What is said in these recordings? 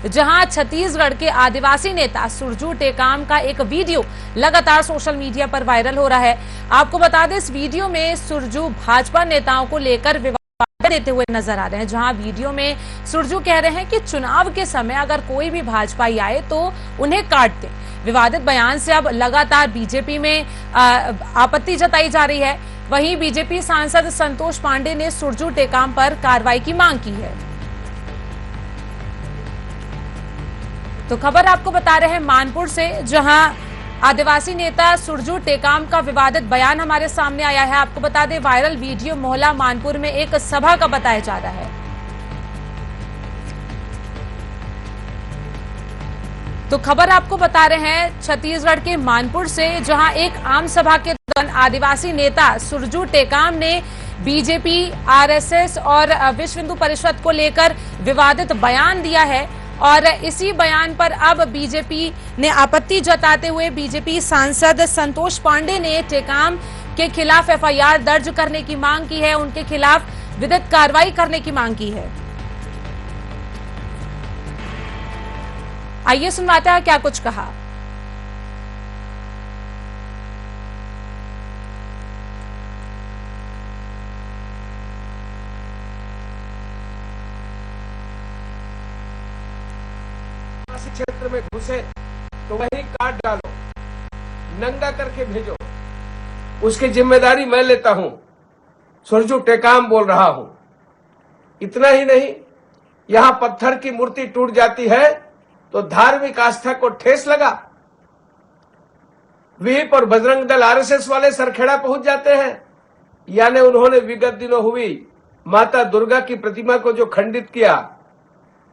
जहां छत्तीसगढ़ के आदिवासी नेता सुरजू टेकाम का एक वीडियो लगातार सोशल मीडिया पर वायरल हो रहा है। आपको बता दें, इस वीडियो में सुरजू भाजपा नेताओं को लेकर विवाद देते हुए नजर आ रहे हैं, जहां वीडियो में सुरजू कह रहे हैं कि चुनाव के समय अगर कोई भी भाजपाई आए तो उन्हें काट दें। विवादित बयान से अब लगातार बीजेपी में आपत्ति जताई जा रही है। वहीं बीजेपी सांसद संतोष पांडे ने सुरजू टेकाम पर कार्रवाई की मांग की है। तो खबर आपको बता रहे हैं मानपुर से, जहां आदिवासी नेता सुरजू टेकाम का विवादित बयान हमारे सामने आया है। आपको बता दें, वायरल वीडियो मोहल्ला मानपुर में एक सभा का बताया जा रहा है। तो खबर आपको बता रहे हैं छत्तीसगढ़ के मानपुर से, जहां एक आम सभा के दौरान आदिवासी नेता सुरजू टेकाम ने बीजेपी, आरएसएस और विश्व हिंदू परिषद को लेकर विवादित बयान दिया है। और इसी बयान पर अब बीजेपी ने आपत्ति जताते हुए बीजेपी सांसद संतोष पांडे ने टेकाम के खिलाफ एफआईआर दर्ज करने की मांग की है, उनके खिलाफ विधिक कार्रवाई करने की मांग की है। आइए सुनवाते हैं क्या कुछ कहा। क्षेत्र में घुसे तो वहीं काट डालो, नंगा करके भेजो, उसकी जिम्मेदारी मैं लेता हूं। सुरजू टेकाम बोल रहा हूं। इतना ही नहीं, यहां पत्थर की मूर्ति टूट जाती है तो धार्मिक आस्था को ठेस लगा। विप और बजरंग दल आरएसएस वाले सरखेड़ा पहुंच जाते हैं। यानी उन्होंने विगत दिनों हुई माता दुर्गा की प्रतिमा को जो खंडित किया,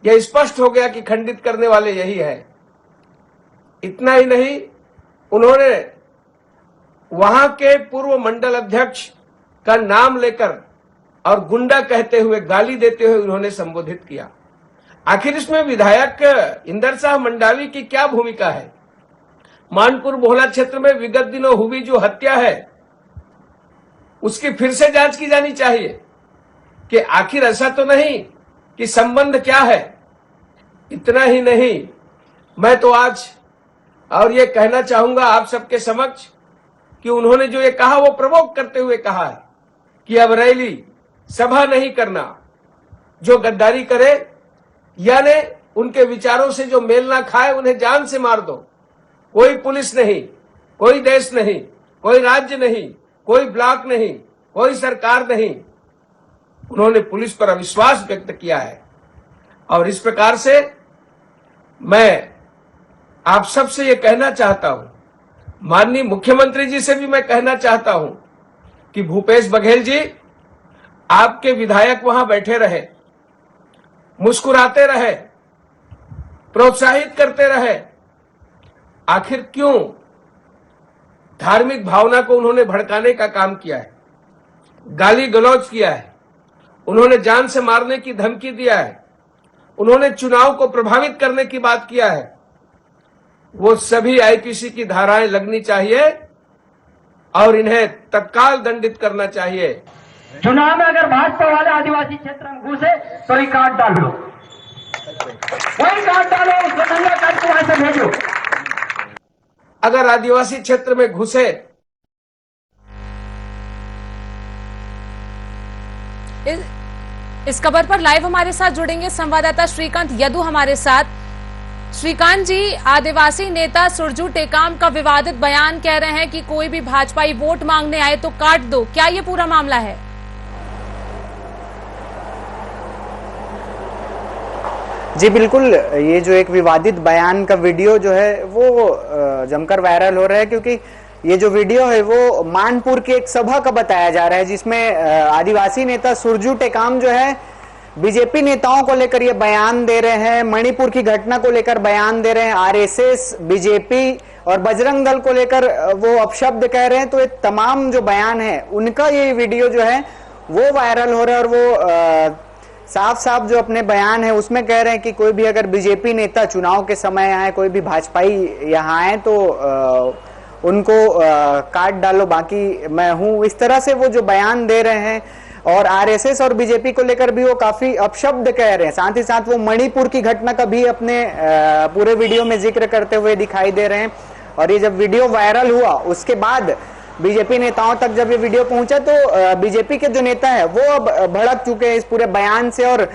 यह स्पष्ट हो गया कि खंडित करने वाले यही है। इतना ही नहीं, उन्होंने वहां के पूर्व मंडल अध्यक्ष का नाम लेकर और गुंडा कहते हुए, गाली देते हुए उन्होंने संबोधित किया। आखिर इसमें विधायक इंदर शाह मंडावी की क्या भूमिका है? मानपुर मोहल्ला क्षेत्र में विगत दिनों हुई जो हत्या है, उसकी फिर से जांच की जानी चाहिए कि आखिर ऐसा तो नहीं कि संबंध क्या है। इतना ही नहीं, मैं तो आज और ये कहना चाहूंगा आप सबके समक्ष कि उन्होंने जो ये कहा वो प्रवोक करते हुए कहा है कि अब रैली सभा नहीं करना, जो गद्दारी करे यानी उनके विचारों से जो मेल ना खाए उन्हें जान से मार दो। कोई पुलिस नहीं, कोई देश नहीं, कोई राज्य नहीं, कोई ब्लॉक नहीं, कोई सरकार नहीं। उन्होंने पुलिस पर अविश्वास व्यक्त किया है। और इस प्रकार से मैं आप सबसे ये कहना चाहता हूं, माननीय मुख्यमंत्री जी से भी मैं कहना चाहता हूं कि भूपेश बघेल जी, आपके विधायक वहां बैठे रहे, मुस्कुराते रहे, प्रोत्साहित करते रहे। आखिर क्यों धार्मिक भावना को उन्होंने भड़काने का काम किया है, गाली गलौज किया है, उन्होंने जान से मारने की धमकी दिया है, उन्होंने चुनाव को प्रभावित करने की बात किया है। वो सभी आईपीसी की धाराएं लगनी चाहिए और इन्हें तत्काल दंडित करना चाहिए। चुनाव में अगर भाजपा वाले आदिवासी क्षेत्र में घुसे तो ही काट डालो, वही काट डालो, उसको नंगा करके वहां से भेजो। अगर आदिवासी क्षेत्र में घुसे, इस खबर पर लाइव हमारे साथ जुड़ेंगे संवाददाता श्रीकांत यदु हमारे साथ। श्रीकांत जी, आदिवासी नेता सुरजू टेकाम का विवादित बयान कह रहे हैं कि कोई भी भाजपाई वोट मांगने आए तो काट दो, क्या ये पूरा मामला है? जी बिल्कुल, ये जो एक विवादित बयान का वीडियो जो है वो जमकर वायरल हो रहा है, क्योंकि ये जो वीडियो है वो मानपुर की एक सभा का बताया जा रहा है, जिसमें आदिवासी नेता सुरजू टेकाम जो है बीजेपी नेताओं को लेकर ये बयान दे रहे हैं, मणिपुर की घटना को लेकर बयान दे रहे हैं, आरएसएस, बीजेपी और बजरंग दल को लेकर वो अपशब्द कह रहे हैं। तो ये तमाम जो बयान है उनका ये वीडियो जो है वो वायरल हो रहा है और वो साफ साफ जो अपने बयान है उसमें कह रहे हैं कि कोई भी अगर बीजेपी नेता चुनाव के समय आए, कोई भी भाजपाई यहाँ आए तो उनको काट डालो, बाकी मैं हूं, इस तरह से वो जो बयान दे रहे हैं। और आरएसएस और बीजेपी को लेकर भी वो काफी अपशब्द कह रहे हैं। साथ ही साथ वो मणिपुर की घटना का भी अपने पूरे वीडियो में जिक्र करते हुए दिखाई दे रहे हैं। और ये जब वीडियो वायरल हुआ उसके बाद बीजेपी नेताओं तक जब ये वीडियो पहुंचा तो बीजेपी के जो नेता है वो अब भड़क चुके हैं इस पूरे बयान से। और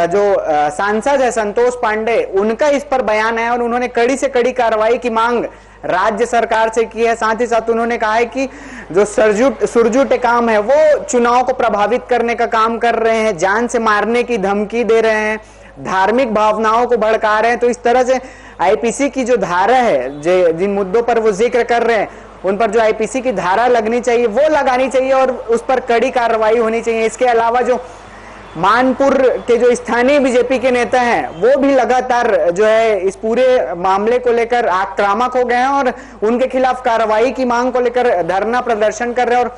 जो सांसद है संतोष पांडे, उनका इस पर बयान है और उन्होंने कड़ी से कड़ी कार्रवाई की मांग राज्य सरकार से की है। साथ ही साथ उन्होंने कहा है कि जो सुरजू टेकाम है वो चुनाव को प्रभावित करने का काम कर रहे हैं, जान से मारने की धमकी दे रहे हैं, धार्मिक भावनाओं को भड़का रहे हैं। तो इस तरह से आईपीसी की जो धारा है, जिन मुद्दों पर वो जिक्र कर रहे हैं, उन पर जो आईपीसी की धारा लगनी चाहिए वो लगानी चाहिए और उस पर कड़ी कार्रवाई होनी चाहिए। इसके अलावा जो मानपुर के जो स्थानीय बीजेपी के नेता हैं वो भी लगातार जो है इस पूरे मामले को लेकर आक्रामक हो गए हैं और उनके खिलाफ कार्रवाई की मांग को लेकर धरना प्रदर्शन कर रहे हैं। और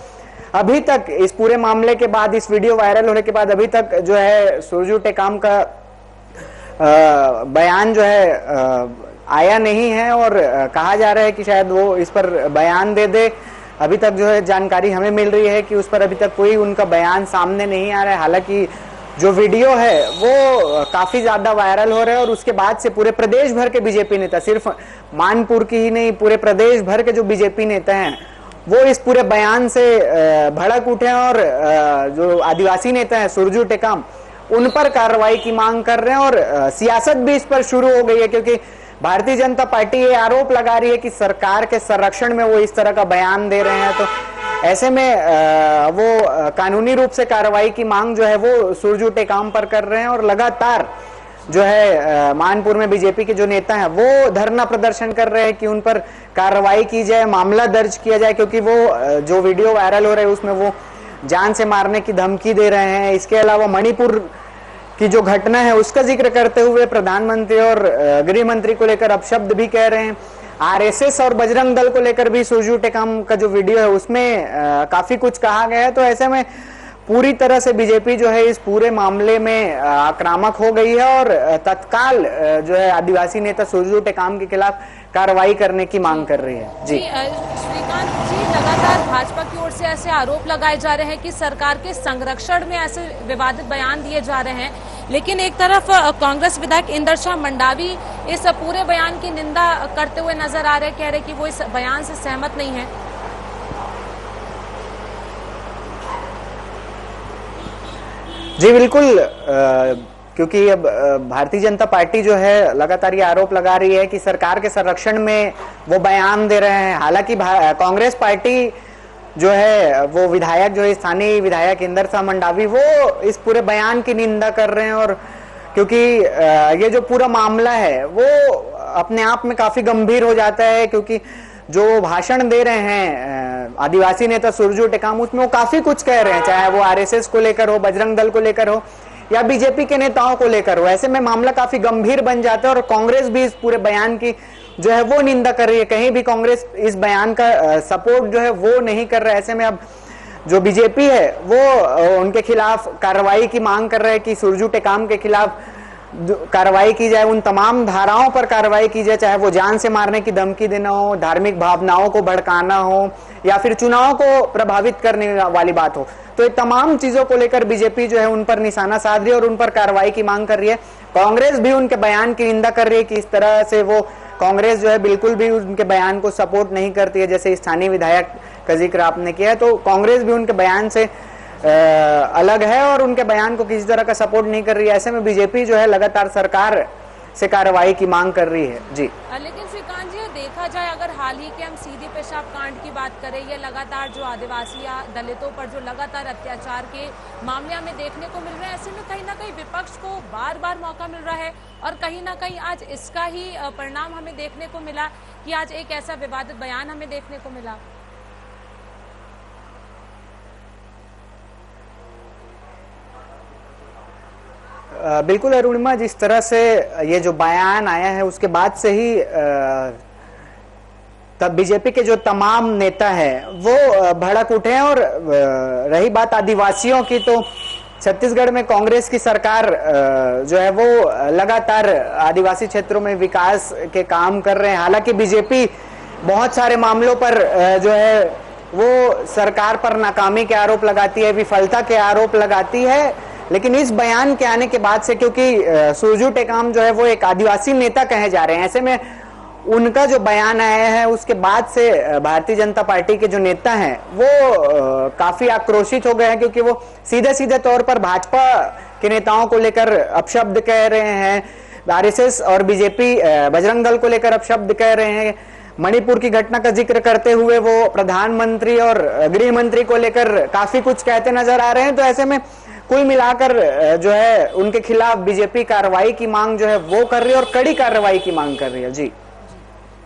अभी तक इस पूरे मामले के बाद, इस वीडियो वायरल होने के बाद अभी तक जो है सुरजू टेकाम का बयान जो है आया नहीं है और कहा जा रहा है कि शायद वो इस पर बयान दे दे। अभी तक जो है जानकारी हमें मिल रही है कि उस पर अभी तक कोई उनका बयान सामने नहीं आ रहा है। हालांकि जो वीडियो है वो काफी ज्यादा वायरल हो रहा है और उसके बाद से पूरे प्रदेश भर के बीजेपी नेता, सिर्फ मानपुर की ही नहीं, पूरे प्रदेश भर के जो बीजेपी नेता हैं वो इस पूरे बयान से भड़क उठे हैं और जो आदिवासी नेता है सुरजू टेकाम, उन पर कार्रवाई की मांग कर रहे हैं। और सियासत भी इस पर शुरू हो गई है क्योंकि भारतीय जनता पार्टी ये आरोप लगा रही है कि सरकार के संरक्षण में वो इस तरह का बयान दे रहे हैं। तो ऐसे में वो कानूनी रूप से कार्रवाई की मांग जो है वो सुरजू टेकाम पर कर रहे हैं और लगातार जो है मानपुर में बीजेपी के जो नेता हैं वो धरना प्रदर्शन कर रहे हैं कि उन पर कार्रवाई की जाए, मामला दर्ज किया जाए, क्योंकि वो जो वीडियो वायरल हो रहा है उसमें वो जान से मारने की धमकी दे रहे हैं। इसके अलावा मणिपुर की जो घटना है उसका जिक्र करते हुए प्रधानमंत्री और गृह मंत्री को लेकर अपशब्द भी कह रहे हैं। आरएसएस और बजरंग दल को लेकर भी सुरजू टेकाम का जो वीडियो है उसमें काफी कुछ कहा गया है। तो ऐसे में पूरी तरह से बीजेपी जो है इस पूरे मामले में आक्रामक हो गई है और तत्काल जो है आदिवासी नेता सुरजू टेकाम के खिलाफ कार्रवाई करने की मांग कर रही है। जी श्रीकांत जी, लगातार भाजपा की ओर से ऐसे आरोप लगाए जा रहे हैं कि सरकार के संरक्षण में ऐसे विवादित बयान दिए जा रहे हैं, लेकिन एक तरफ कांग्रेस विधायक इंदर शाह मंडावी इस पूरे बयान की निंदा करते हुए नजर आ रहे हैं, कह रहे कि वो इस बयान से सहमत नहीं है। जी बिल्कुल, क्योंकि अब भारतीय जनता पार्टी जो है लगातार ये आरोप लगा रही है कि सरकार के संरक्षण में वो बयान दे रहे हैं। हालांकि कांग्रेस पार्टी जो है वो विधायक जो है स्थानीय विधायक इंदर शाह मंडावी वो इस पूरे बयान की निंदा कर रहे हैं। और क्योंकि ये जो पूरा मामला है वो अपने आप में काफी गंभीर हो जाता है, क्योंकि जो भाषण दे रहे हैं आदिवासी नेता सुरजू टेकाम उसमें वो काफी कुछ कह रहे हैं, चाहे वो आरएसएस को लेकर हो, बजरंग दल को लेकर हो या बीजेपी के नेताओं को लेकर हो। ऐसे में मामला काफी गंभीर बन जाता है और कांग्रेस भी इस पूरे बयान की जो है वो निंदा कर रही है। कहीं भी कांग्रेस इस बयान का सपोर्ट जो है वो नहीं कर रहा है। ऐसे में अब जो बीजेपी है वो उनके खिलाफ कार्रवाई की मांग कर रहे हैं कि सुरजू टेकाम के खिलाफ कार्रवाई की जाए, उन तमाम धाराओं पर कार्रवाई की जाए, चाहे वो जान से मारने की धमकी देना हो, धार्मिक भावनाओं को भड़काना हो या फिर चुनाव को प्रभावित करने वाली बात हो। तो ये तमाम चीजों को लेकर बीजेपी जो है उन पर निशाना साध रही है और उन पर कार्रवाई की मांग कर रही है। कांग्रेस भी उनके बयान की निंदा कर रही है कि इस तरह से वो कांग्रेस जो है बिल्कुल भी उनके बयान को सपोर्ट नहीं करती है, जैसे स्थानीय विधायक का जिक्र आपने किया है। तो कांग्रेस भी उनके बयान से अलग है और उनके बयान को किसी तरह का सपोर्ट नहीं कर रही है। ऐसे में बीजेपी जो है लगातार सरकार से कार्रवाई की मांग कर रही है। जी लेकिन श्रीकांत जी, देखा जाए अगर हाल ही के हम सीधी पेशाब कांड की बात करें या लगातार जो आदिवासी या दलितों पर जो लगातार अत्याचार के मामले हमें देखने को मिल रहे हैं, ऐसे में कहीं ना कहीं विपक्ष को बार बार मौका मिल रहा है और कहीं ना कहीं आज इसका ही परिणाम हमें देखने को मिला कि आज एक ऐसा विवादित बयान हमें देखने को मिला। बिल्कुल अरुणिमा, जिस तरह से ये जो बयान आया है उसके बाद से ही तब बीजेपी के जो तमाम नेता हैं वो भड़क उठे हैं। और रही बात आदिवासियों की, तो छत्तीसगढ़ में कांग्रेस की सरकार जो है वो लगातार आदिवासी क्षेत्रों में विकास के काम कर रहे हैं। हालांकि बीजेपी बहुत सारे मामलों पर जो है वो सरकार पर नाकामी के आरोप लगाती है, विफलता के आरोप लगाती है। लेकिन इस बयान के आने के बाद से, क्योंकि सुरजू टेकाम जो है वो एक आदिवासी नेता कहे जा रहे हैं, ऐसे में उनका जो बयान आया है उसके बाद से भारतीय जनता पार्टी के जो नेता हैं वो काफी आक्रोशित हो गए हैं, क्योंकि वो सीधे सीधे तौर पर भाजपा के नेताओं को लेकर अपशब्द कह रहे हैं, आरएसएस और बीजेपी बजरंग दल को लेकर अपशब्द कह रहे हैं। मणिपुर की घटना का जिक्र करते हुए वो प्रधानमंत्री और गृह मंत्री को लेकर काफी कुछ कहते नजर आ रहे हैं। तो ऐसे में कुल मिलाकर जो है उनके खिलाफ बीजेपी कार्रवाई की मांग जो है वो कर रही है और कड़ी कार्रवाई की मांग कर रही है। जी,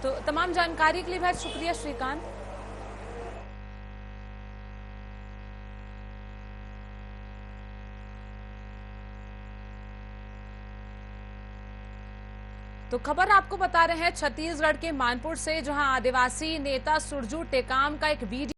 तो तमाम जानकारी के लिए बहुत शुक्रिया श्रीकांत। तो खबर आपको बता रहे हैं छत्तीसगढ़ के मानपुर से, जहां आदिवासी नेता सुरजू टेकाम का एक वीडियो